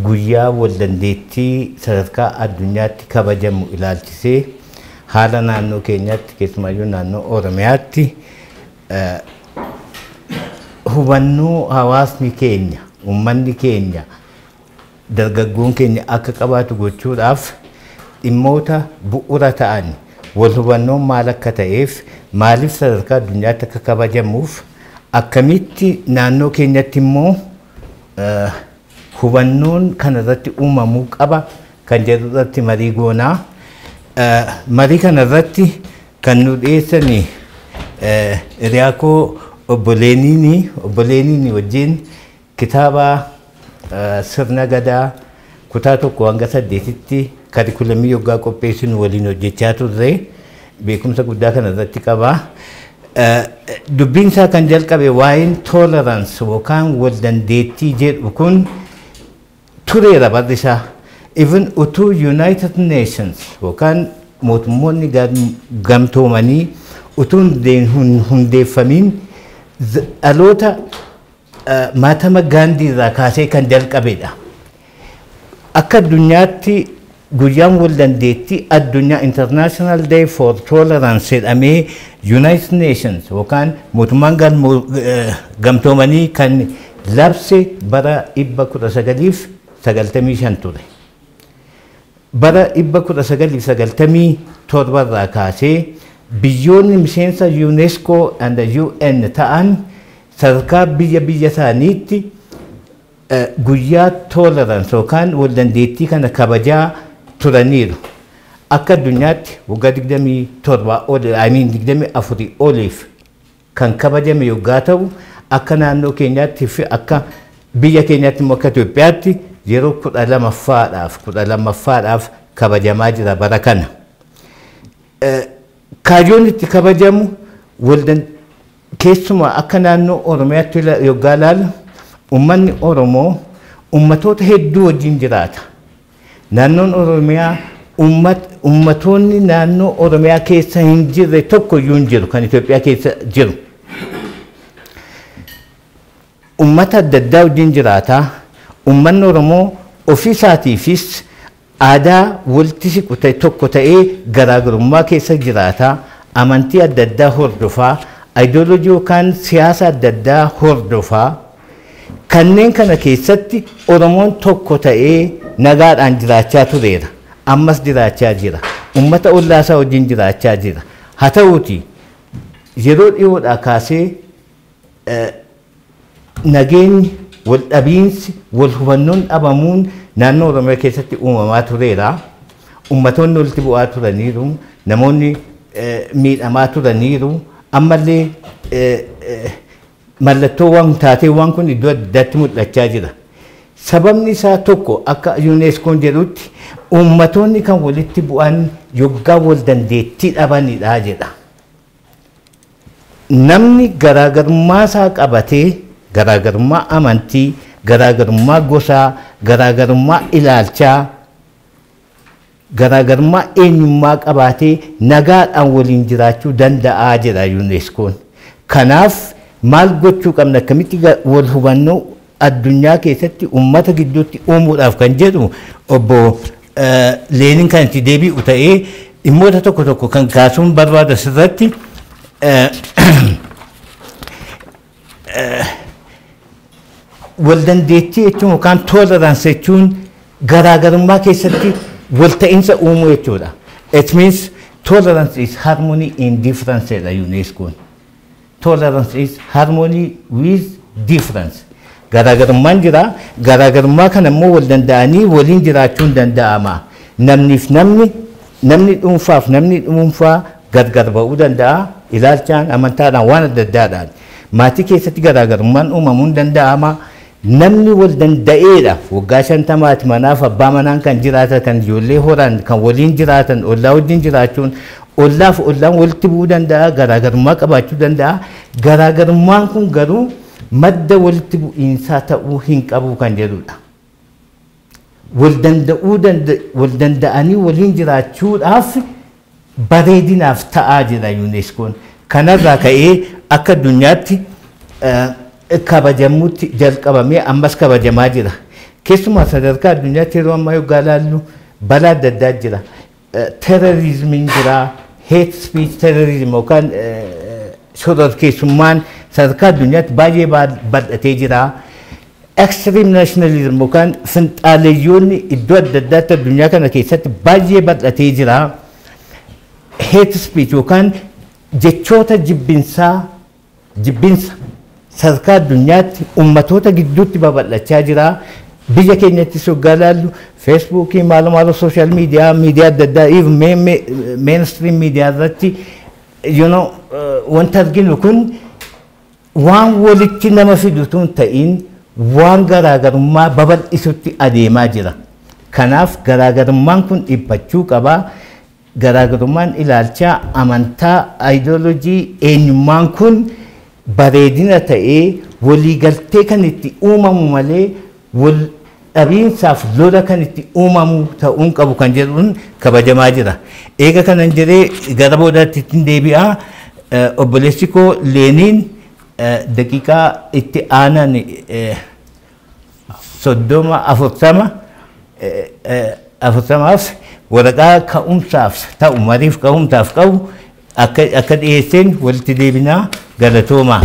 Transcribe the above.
guyyaa waldandeetti sadarkaa addunyaatti kabajamu ilaalchisee haala naannoo keenyaatti keessumayyuu naannoo Oromiyaatti hubannoo hawaasni keenya uummanni keenya dargaggoon keenya akka qabaatu gochuudhaaf dhimmoota bu'uura ta'an wal hubannoon maal akka ta'eef maaliif sadarkaa addunyaatti akka kabajamuuf akkamitti naannoo keenyatti immoo hubannoon kanarratti uumamuu qaba kan jedhu irratti marii goonaa. Marii kanarratti kan nu dhiyeessani Riyaakoo obboleeniini wajjin kitaaba sirna gadaa kutaa 1-8tti karikulamii yoggaa qopheessinu waliin hojjechaa turre beekumsa guddaa kanarratti qaba. Dubbiin isaa kan jalqabe waa'een tolerance yookaan waldandeettii jedhu kun tureera barri isaa. Even utuu United Nations yookaan mootummoonni gamtoomanii utuu hundeeffamiin dhaloota Mahatma Gandhi irraa kaasee kan jalqabedha. Akka addunyaatti guyyaan waldandeetti addunyaa International Day for Tolerance jedhamee United Nations yookaan mootummaan gamtoomanii kan labse bara 1995 ture. Bara 1997 irraa kaasee biyyoonni miseensa UNESCO and UN ta'an sadarkaa biyya isaaniitti guyyaa tolerance yookaan waldandeettii kana kabajaa turaniiru. Akka addunyaatti waggaa 24 oliif kan kabajame yoggaa ta'u akka naannoo keenyaatti fi akka biyya keenyaatti immoo akka Itoophiyaatti yeroo 12ffaadhaaf kabajamaa jira bara kana. Kaayyoon itti kabajamu keessumaa akka naannoo Oromiyaatti yoggaa ilaalu uummanni Oromoo uummatoota hedduu wajjin jiraata. Naannoon Oromiyaa uummatoonni naannoo Oromiyaa keessa hin jirre tokko iyyuu hin jiru kan Itoophiyaa keessa jiru. Uummata adda addaa wajjin jiraata. Uummanni Oromoo ofii isaatiifis aadaa walitti siqu tokko ta'ee garaagarummaa keessa jiraata. Amantii adda addaa hordofaa. Ideoloojii yookaan siyaasa adda addaa hordofaa. Kanneen kana keessatti Oromoon tokko ta'ee nagaadhaan jiraachaa tureera. Ammas jiraachaa jira. Uummata ollaasaa wajjin jiraachaa jira. Haa ta'uuti yeroo dhiyoodhaa kaasee nageenyi wal dhabiinsi wal hubannoon dhabamuun naannoo Oromiyaa keessatti uumamaa tureera. Ummatoonni walitti bu'aa turaniiru. Namoonni miidhamaa turaniiru. Ammallee mallattoowwan taateewwan kun iddoo addaatti mul'achaa jira. Sababni isaa tokko akka UNESCOon jedhutti ummatoonni kan walitti bu'an yoggaa waldandeettii dhabanidha jedha. Namni garaagarummaa isaa qabatee garaagarummaa amantii, garaagarummaa gosaa, garaagarummaa ilaalchaa, garaagarummaa eenyummaa qabaatee nagaadhaan waliin jiraachuu danda'a jedha UNESCOon. Kanaaf maal gochuu qabna akkamitti wal hubannoo addunyaa keessatti uummata gidduutti uumuudhaaf kan jedhu obbo Leeniin kan itti deebi'u ta'ee dhimmoota tokko kan kaasuun barbaada sirratti waldandeettii jechuun yookaan tolerance jechuun garaagarummaa keessatti walta'iinsa uumuu jechuudha. It means tolerance is harmony in difference jedha UNESCOon. Tolerance is harmony with difference. Garaagarummaan jira. Garaagarummaa kana immoo wal danda'anii waliin jiraachuun danda'ama. Namni dhuunfaaf namni dhuunfaa gargar ba'uu danda'a. Ilaalchaan amantaadhaan waan adda addaadhaan. Maatii keessatti garaagarummaan uumamuun danda'ama. Namni wal danda'eedha. Waggaa 50 manaaf abbaa manaan kan jiraatan kan ijoollee horan kan waliin jiraatan ollaa wajjin jiraachuun ollaaf ollaan walitti bu'uu danda'a. Garaagarummaa qabaachuu danda'a. Garaagarummaan kun garuu madda walitti bu'iinsaa ta'uu hin qabu kan jedhudha. Wal danda'anii waliin jiraachuudhaaf bareedinaaf ta'aa jira UNESCOon. Kanarraa ka'ee akka addunyaatti kabajamuutti jalqabamee ammas kabajamaa jira. Keessumaa sadarkaa addunyaatti yeroo ammaa yoggaa ilaallu balaa adda addaa jira. Terrorizimiin jira, hate speech terrorism yookaan shororkeessummaan sadarkaa addunyaatti baay'ee bal'atee jira. Extreme nationalism yookaan finxaaleeyyoonni iddoo adda addaatti addunyaa kana keessatti baay'ee bal'atee jira. Hate speech yookaan jechoota jibbinsa sadarkaa addunyaatti ummatoota gidduutti babal'achaa jira. Biyya keenyattis yoggaa ilaallu feesbuukii maal sooshaal miidiyaa adda addaa mainstream miidiyaa irratti wanta arginu kun waan walitti nama fidutu hin ta'in waan garaagarummaa babal'isutti adeemaa jira. Kanaaf garaagarummaan kun dhiphachuu qaba. Garaagarummaan ilaalchaa amantaa ideoloojii eenyummaan kun bareedina ta'ee waliigaltee kan itti uumamu malee wal dhabiinsaaf lola kan itti uumamu ta'uun qabu kan jedhuun kabajamaa jira. Eega kanan jedhee gara boodaatti ittiin deebi'aa obboleessi koo Leeniin daqiiqaa itti aanan 40 waraqaa ka'umsaaf ta'u mariif ka'umsaaf qabu akka dhiyeesseen walitti deebinaa galatoomaa.